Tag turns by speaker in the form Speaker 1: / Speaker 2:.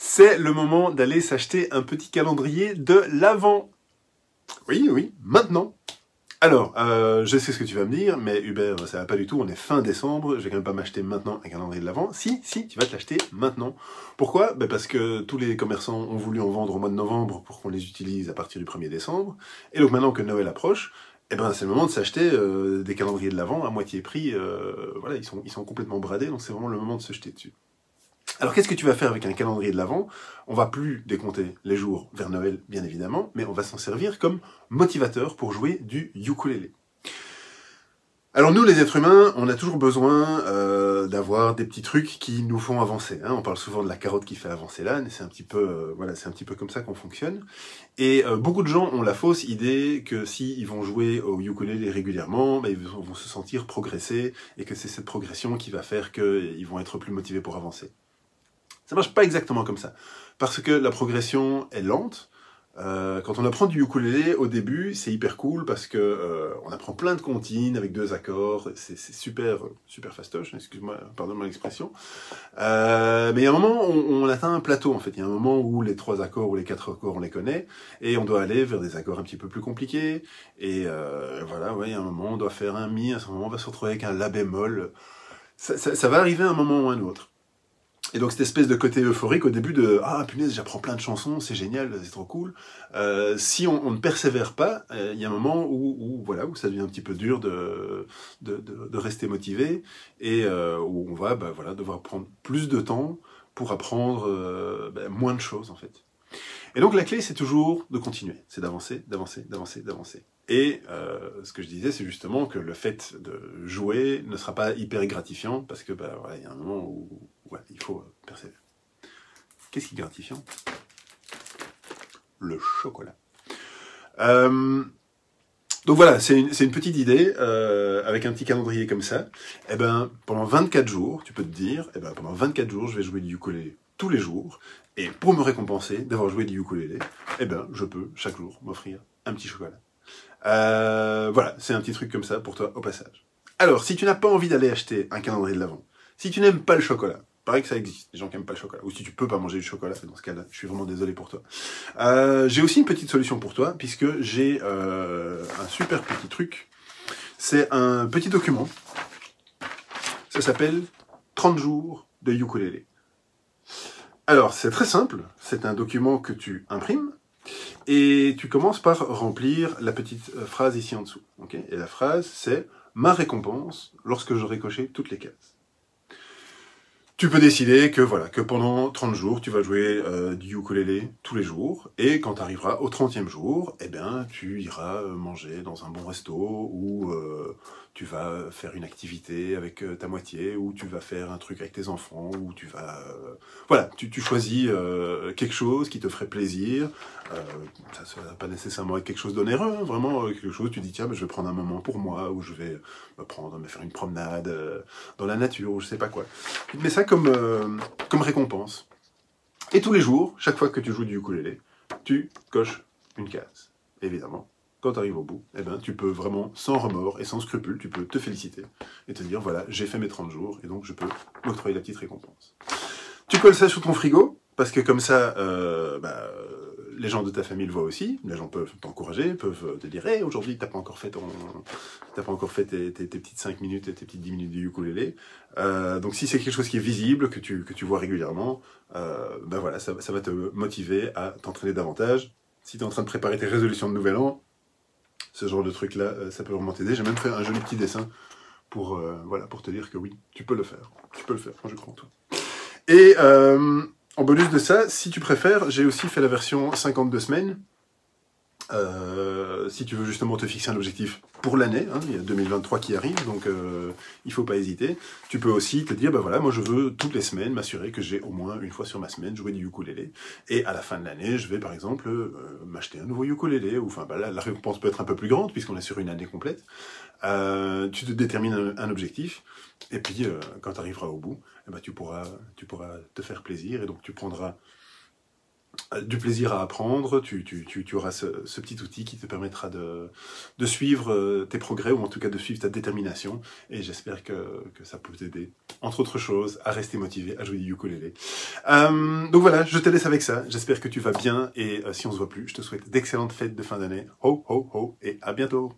Speaker 1: C'est le moment d'aller s'acheter un petit calendrier de l'Avent. Oui, oui, maintenant. Alors, je sais ce que tu vas me dire, mais Hubert, ça va pas du tout, on est fin décembre, je vais quand même pas m'acheter maintenant un calendrier de l'Avent. Si, tu vas te l'acheter maintenant. Pourquoi? Ben parce que tous les commerçants ont voulu en vendre au mois de novembre pour qu'on les utilise à partir du 1er décembre. Et donc maintenant que Noël approche, eh ben c'est le moment de s'acheter des calendriers de l'Avent à moitié prix. Voilà, ils sont complètement bradés, donc c'est vraiment le moment de se jeter dessus. Alors qu'est-ce que tu vas faire avec un calendrier de l'Avent? On va plus décompter les jours vers Noël, bien évidemment, mais on va s'en servir comme motivateur pour jouer du ukulélé. Alors nous, les êtres humains, on a toujours besoin d'avoir des petits trucs qui nous font avancer. Hein. On parle souvent de la carotte qui fait avancer l'âne, c'est un petit peu, voilà, c'est un petit peu comme ça qu'on fonctionne. Et beaucoup de gens ont la fausse idée que s'ils vont jouer au ukulélé régulièrement, ben, ils vont se sentir progresser et que c'est cette progression qui va faire qu'ils vont être plus motivés pour avancer. Ça marche pas exactement comme ça, parce que la progression est lente. Quand on apprend du ukulélé, au début, c'est hyper cool, parce que on apprend plein de comptines avec 2 accords, c'est super fastoche, excuse-moi, pardonne-moi l'expression. Mais il y a un moment où on atteint un plateau, en fait. Il y a un moment où les 3 accords ou les 4 accords, on les connaît, et on doit aller vers des accords un petit peu plus compliqués, et voilà, ouais, il y a un moment, on doit faire un mi, à ce moment, on va se retrouver avec un la bémol. Ça va arriver à un moment ou à un autre. Et donc cette espèce de côté euphorique au début de « Ah punaise, j'apprends plein de chansons, c'est génial, c'est trop cool ». Si on ne persévère pas, il y a un moment où ça devient un petit peu dur de rester motivé et où on va devoir prendre plus de temps pour apprendre moins de choses en fait. Et donc la clé, c'est toujours de continuer, c'est d'avancer, d'avancer, d'avancer, d'avancer. Et ce que je disais, c'est justement que le fait de jouer ne sera pas hyper gratifiant, parce que il y a un moment où il faut persévérer. Qu'est-ce qui est gratifiant? Le chocolat. Donc voilà, c'est une petite idée, avec un petit calendrier comme ça. Eh ben, pendant 24 jours, tu peux te dire, pendant 24 jours, je vais jouer du ukulélé tous les jours, et pour me récompenser d'avoir joué du ukulélé, je peux chaque jour m'offrir un petit chocolat. Voilà, c'est un petit truc comme ça pour toi au passage. Alors, si tu n'as pas envie d'aller acheter un calendrier de l'Avent, si tu n'aimes pas le chocolat, pareil que ça existe, des gens qui n'aiment pas le chocolat, ou si tu peux pas manger du chocolat, dans ce cas-là, je suis vraiment désolé pour toi. J'ai aussi une petite solution pour toi, puisque j'ai un super petit truc. C'est un petit document. Ça s'appelle 30 jours de ukulélé. Alors, c'est très simple. C'est un document que tu imprimes et tu commences par remplir la petite phrase ici en dessous. Okay, et la phrase, c'est « Ma récompense lorsque j'aurai coché toutes les cases ». Tu peux décider que pendant 30 jours, tu vas jouer du ukulélé tous les jours, et quand tu arriveras au 30e jour, tu iras manger dans un bon resto, ou tu vas faire une activité avec ta moitié, ou tu vas faire un truc avec tes enfants, ou tu vas... tu choisis quelque chose qui te ferait plaisir. Ça ne va pas nécessairement être quelque chose d'onéreux, hein, vraiment quelque chose, tu dis tiens, je vais prendre un moment pour moi, ou je vais me faire une promenade dans la nature, ou je sais pas quoi. Tu te mets ça comme récompense. Et tous les jours, chaque fois que tu joues du ukulélé, tu coches une case. Évidemment, quand tu arrives au bout, tu peux vraiment, sans remords et sans scrupule, tu peux te féliciter et te dire, voilà, j'ai fait mes 30 jours, et donc je peux m'octroyer la petite récompense. Tu colles ça sur ton frigo, parce que comme ça, les gens de ta famille le voient aussi, les gens peuvent t'encourager, peuvent te dire hey, aujourd'hui t'as pas encore fait tes petites 5 minutes et tes petites 10 minutes du ukulélé. Donc si c'est quelque chose qui est visible, que tu vois régulièrement, ça va te motiver à t'entraîner davantage. Si tu es en train de préparer tes résolutions de nouvel an, ce genre de truc là, ça peut vraiment t'aider. J'ai même fait un joli petit dessin pour te dire que oui, tu peux le faire. Tu peux le faire, moi je crois en toi. Et en bonus de ça, si tu préfères, j'ai aussi fait la version 52 semaines. Si tu veux justement te fixer un objectif pour l'année, hein, il y a 2023 qui arrive, donc il faut pas hésiter. Tu peux aussi te dire, moi je veux toutes les semaines m'assurer que j'ai au moins une fois sur ma semaine joué du ukulélé. Et à la fin de l'année, je vais par exemple m'acheter un nouveau ukulélé, ou la récompense peut être un peu plus grande puisqu'on est sur une année complète. Tu te détermines un objectif, et puis quand tu arriveras au bout, tu pourras te faire plaisir, et donc tu prendras du plaisir à apprendre, tu auras ce petit outil qui te permettra de suivre tes progrès, ou en tout cas de suivre ta détermination, et j'espère que ça peut t'aider, entre autres choses, à rester motivé à jouer du ukulélé. Donc voilà, je te laisse avec ça, j'espère que tu vas bien, et si on se voit plus, je te souhaite d'excellentes fêtes de fin d'année, ho ho ho, et à bientôt.